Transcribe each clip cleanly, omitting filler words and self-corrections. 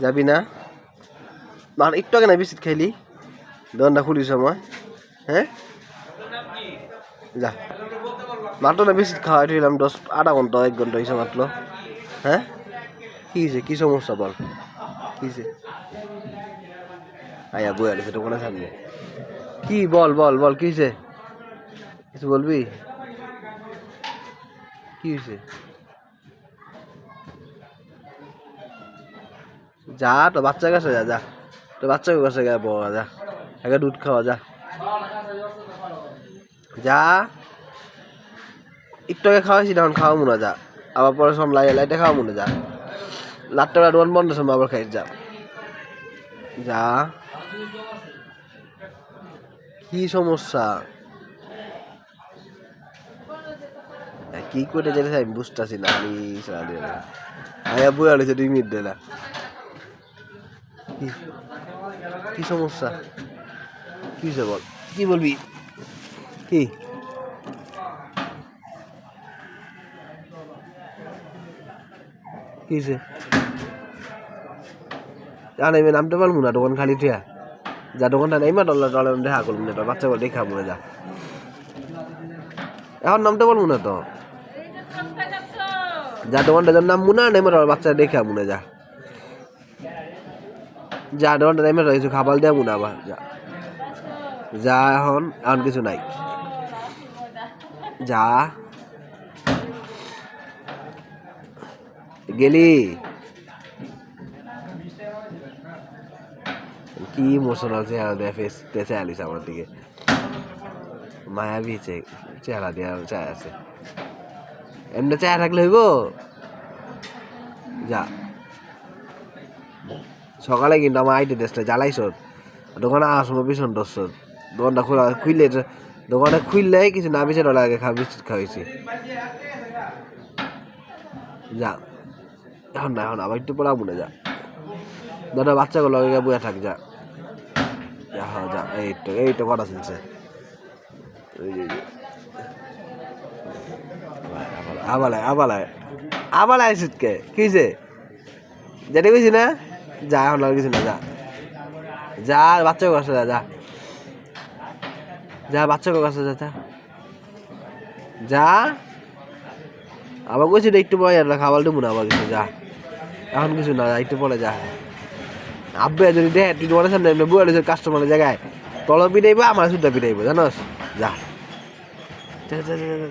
যাবি না মানে একটু আগে না বিস্কিট খাইলি দোকানটা খুলির সময় হ্যাঁ যা মাত্র না বিস্কিট খাওয়াই দিলাম 10 আধা ঘন্টা 1 ঘন্টা হয়েছে মাত্র হ্যাঁ কি হয়েছে কি সমস্যা বল কি হয়েছে আয়া বই আলো সেটা কোনো সামনে কি বল বল বল কি হয়েছে কিছু বলবি কি হয়েছে যা তো বাচ্চার কাছে যা যা তো বাচ্চার কাছে গা বড় যা আগে দুধ খাওয়া যা যা একটু আগে খাওয়াইছি তখন খাওয়া মনে যা আবার পরে সব লাইটে খাওয়া মনে যা লাটটা দোকান বন্ধ সময় আবার খাই যা যা কি সমস্যা কি করে যেতে আমি বুঝতেছি না আমি আয়া বই আলিছে 2 মিনিট দিলা কি সমস্যা কি হয়েছে বল কি বলবি কি কি হয়েছে জানি আমি নামতে পারবো না দোকান খালি ঠিয়া যা দোকানটা নেই মা ডলার ডলার দেখা করবো না বাচ্চা বল দেখা মনে যা এখন নামতে পারবো না তো যা দোকানটা যার নাম মুনা নেই মা বাচ্চা দেখা মনে যা যা দোকানটা নেই মা কিছু খাবার দেয়া মনে আবার যা যা এখন এখন কিছু নাই যা গেলি কি ইমোশনাল চেহারা দেয়া ফেস চেয়ে আলিস আমার দিকে মায়াবী চেহারা দেওয়া চায় আছে এমনি চায় থাকলে হইব যা সকালে কিন্তু আমার আইটি ড্রেসটা জ্বালাইছ দোকানে আসবো ভীষণ ডস দোকানটা খোলা খুললে দোকানে খুললেই কিছু না বেছে ডলার আগে বিস্কুট খাওয়াইছি যা এখন না এখন আবার একটু পড়া মনে যা দাদা বাচ্চাগুলো বয়ে থাক যা যা হ্যাঁ যা এইটা কটা শুনছে আবার আইসুটকে কি হয়েছে যেটা কইছি না যা এখন আর কিছু না যা যা বাচ্চাকে কাছে যা যা যা বাচ্চাকে কাছে যা যা আবার কইছি একটু পরে খাবার দেবো না আবার কিছু যা এখন কিছু না একটু পরে যা আব্বে যদি দেখ তুই দোকানের সামনে এমনি বুয়া রয়েছে কাস্টমারের জায়গায় তল পিটাইবো আমার সুদ্ধা পিটাইবো জানোস যা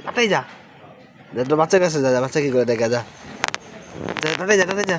তাটাই যা তোর বাচ্চার কাছে যা বাচ্চা কি করে দেখা যা টাটাই যা